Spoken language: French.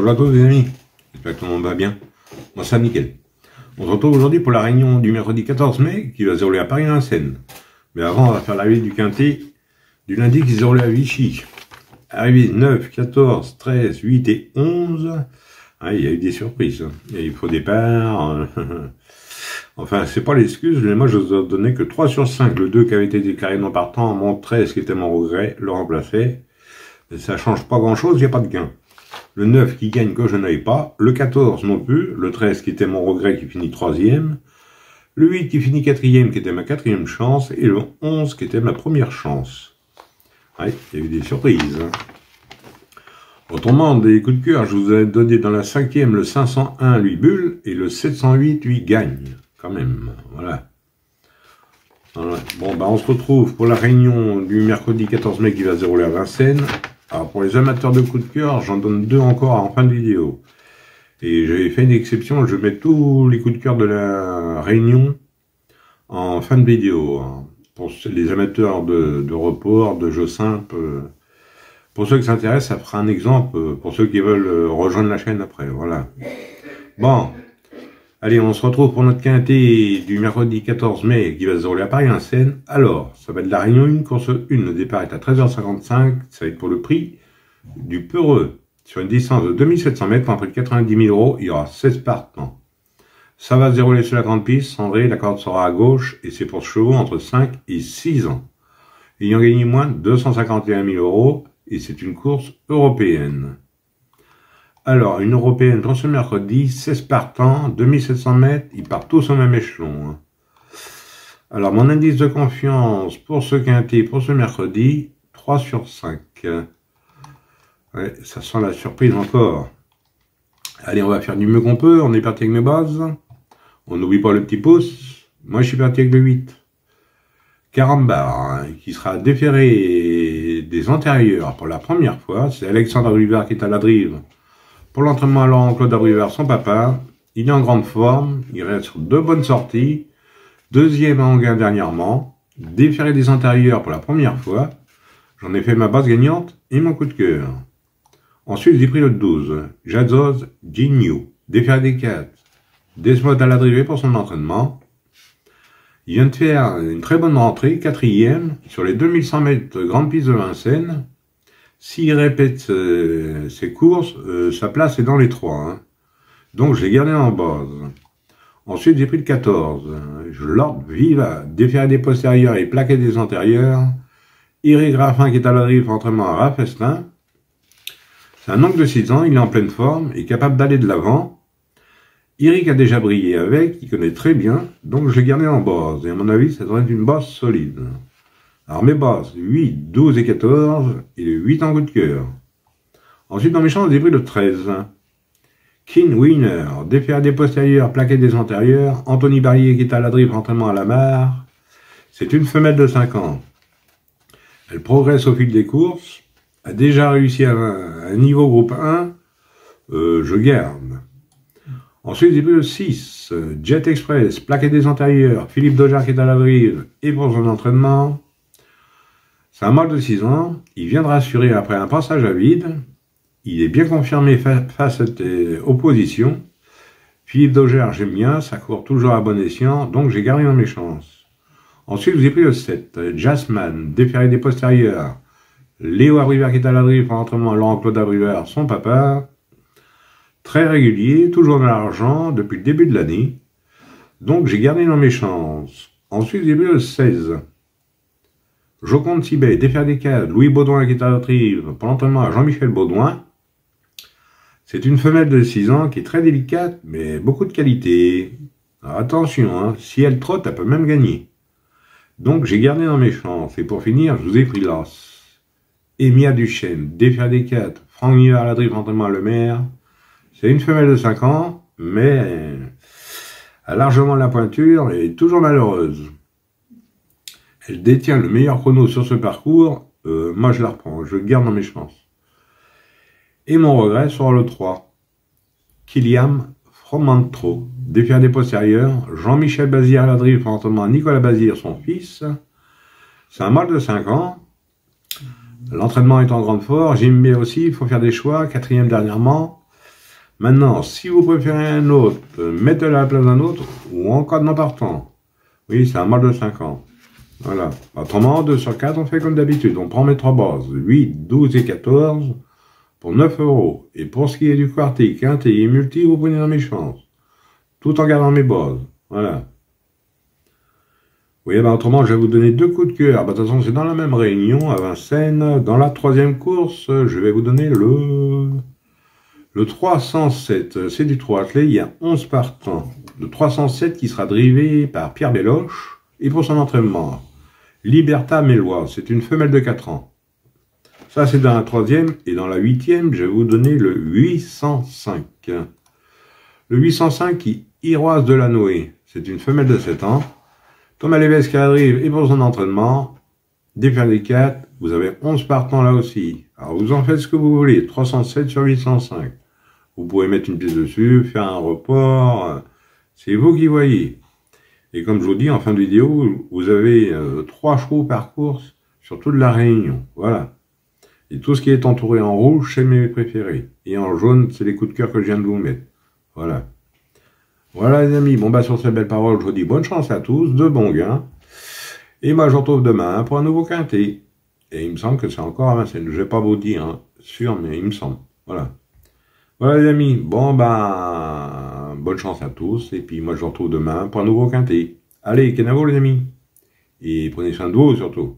Bonjour à tous les amis, j'espère que tout le monde va bien. Moi ça nickel. On se retrouve aujourd'hui pour la réunion du mercredi 14 mai qui va se dérouler à Paris-Vincennes. Mais avant on va faire l'arrivée du quintet du lundi qui se déroule à Vichy. Arrivée 9, 14, 13, 8 et 11. Ah, il y a eu des surprises. Il y a eu faux départ. Enfin, c'est pas l'excuse, mais moi je vous ai donné que 3 sur 5. Le 2 qui avait été déclaré non partant, mon 13 qui était mon regret, le remplaçait. Et ça change pas grand chose, il n'y a pas de gain. Le 9 qui gagne que je n'avais pas, le 14 non plus, le 13 qui était mon regret qui finit 3e, le 8 qui finit 4e qui était ma 4e chance, et le 11 qui était ma première chance. Ouais, il y a eu des surprises. Autrement, des coups de cœur, je vous ai donné dans la 5e le 501 lui bulle, et le 708 lui gagne, quand même, voilà. Bon, bah on se retrouve pour la réunion du mercredi 14 mai qui va se dérouler à Vincennes. Alors pour les amateurs de coups de cœur, j'en donne 2 encore en fin de vidéo. Et j'avais fait une exception, je mets tous les coups de cœur de la réunion en fin de vidéo. Hein, pour les amateurs de report, de jeux simples. Pour ceux qui s'intéressent, ça fera un exemple pour ceux qui veulent rejoindre la chaîne après. Voilà. Bon. Allez, on se retrouve pour notre quintet du mercredi 14 mai qui va se dérouler à Paris-Vincennes. Alors, ça va être la réunion 1, course 1. Le départ est à 13h55. Ça va être pour le prix du peureux. Sur une distance de 2700 mètres, pour un prix de 90 000 €, il y aura 16 partants. Ça va se dérouler sur la grande piste. Cendré, la corde sera à gauche et c'est pour chevaux entre 5 et 6 ans. Ayant gagné moins de 251 000 € et c'est une course européenne. Alors, une européenne pour ce mercredi, 16 partants, 2700 mètres, ils partent tous au même échelon. Hein. Alors, mon indice de confiance pour ce quintet, pour ce mercredi, 3 sur 5. Ouais, ça sent la surprise encore. Allez, on va faire du mieux qu'on peut, on est parti avec mes bases. On n'oublie pas le petit pouce. Moi, je suis parti avec le 8. Carambar, hein, qui sera déféré des antérieurs pour la première fois. C'est Alexandre Rivard qui est à la drive. Pour l'entraînement à Laurent-Claude Abrivard, son papa, il est en grande forme, il reste sur 2 bonnes sorties, 2e à Anguin dernièrement, déféré des antérieurs pour la première fois, j'en ai fait ma base gagnante et mon coup de cœur. Ensuite, j'ai pris le 12, Jazzoz Ginyu, déféré des 4, Desmond à la drivée pour son entraînement. Il vient de faire une très bonne rentrée, 4e, sur les 2100 mètres grande piste de Vincennes. S'il répète ses courses, sa place est dans les 3. Hein. Donc, je l'ai gardé en base. Ensuite, j'ai pris le 14. Lord Viva, déféré des postérieurs et plaqué des antérieurs. Eric Raffin qui est à la drive, entraînement à Raffestin. C'est un oncle de 6 ans, il est en pleine forme et capable d'aller de l'avant. Eric a déjà brillé avec, il connaît très bien, donc je l'ai gardé en base. Et à mon avis, ça devrait être une base solide. Alors mes bases, 8, 12 et 14, et le 8 en coup de cœur. Ensuite, dans mes chances, j'ai pris le 13. King Winner, déféré des postérieurs, plaqué des antérieurs. Anthony Barrier qui est à la drive, entraînement à la mare. C'est une femelle de 5 ans. Elle progresse au fil des courses, a déjà réussi à un niveau groupe 1, je garde. Ensuite, j'ai pris le 6, Jet Express, plaqué des antérieurs, Philippe Dojar qui est à la drive, et pour son entraînement. C'est un mâle de 6 ans, il vient de rassurer après un passage à vide, il est bien confirmé face à cette opposition. Philippe Doger, j'aime bien, ça court toujours à bon escient, donc j'ai gardé dans mes chances. Ensuite, j'ai pris le 7, Jasmine, déféré des postérieurs, Léo Abrivard qui est à la drive pour l'entraînement à Laurent-Claude Abrivard, son papa, très régulier, toujours dans l'argent depuis le début de l'année, donc j'ai gardé dans mes chances. Ensuite, j'ai pris le 16, Joconde Sibet, déféré des 4, Louis Baudouin qui est à la drive pour l'entraînement à Jean-Michel Baudouin. C'est une femelle de 6 ans qui est très délicate, mais beaucoup de qualité. Alors attention, hein, si elle trotte, elle peut même gagner. Donc j'ai gardé dans mes chances. Et pour finir, je vous ai pris l'as. Emia Duchesne, déféré des 4, Franck Miller à la drive, entraînement à Le Maire. C'est une femelle de 5 ans, mais a largement la pointure et est toujours malheureuse. Elle détient le meilleur chrono sur ce parcours, moi je la reprends, je le garde dans mes chances. Et mon regret sera le 3. Kylian Fromantro, déféré des postérieurs, Jean-Michel Bazir à la drive, entraînement Nicolas Bazir, son fils. C'est un mâle de 5 ans. L'entraînement est en grande forme, j'aime bien aussi, il faut faire des choix, 4e dernièrement. Maintenant, si vous préférez un autre, mettez-le à la place d'un autre, ou en cas de non partant. Oui, c'est un mâle de 5 ans. Voilà. Autrement, 2 sur 4, on fait comme d'habitude. On prend mes 3 bases, 8, 12 et 14, pour 9 €. Et pour ce qui est du quartier, quintet et multi, vous prenez dans mes chances. Tout en gardant mes bases. Voilà. Oui, autrement, je vais vous donner 2 coups de cœur. De toute façon, c'est dans la même réunion, à Vincennes. Dans la 3e course, je vais vous donner le 307. C'est du 3 attelé, il y a 11 partants. Le 307 qui sera drivé par Pierre Béloche. Et pour son entraînement, Liberta Mélois, c'est une femelle de 4 ans. Ça, c'est dans la 3e. Et dans la 8e, je vais vous donner le 805. Le 805 qui Iroise de la Noé, c'est une femelle de 7 ans. Thomas Lévesque qui arrive et pour son entraînement, défaire les 4, vous avez 11 partants là aussi. Alors vous en faites ce que vous voulez, 307 sur 805. Vous pouvez mettre une pièce dessus, faire un report, c'est vous qui voyez. Et comme je vous dis en fin de vidéo, vous avez 3 chevaux par course sur toute la Réunion. Voilà. Et tout ce qui est entouré en rouge, c'est mes préférés. Et en jaune, c'est les coups de cœur que je viens de vous mettre. Voilà. Voilà les amis, bon sur ces belles paroles, je vous dis bonne chance à tous, de bons gains. Et moi je vous retrouve demain pour un nouveau quintet. Et il me semble que c'est encore à Vincennes, je vais pas vous dire, hein, sûr, mais il me semble. Voilà. Voilà les amis, bonne chance à tous, et puis moi je vous retrouve demain pour un nouveau quintet. Allez, kenavo les amis, et prenez soin de vous surtout.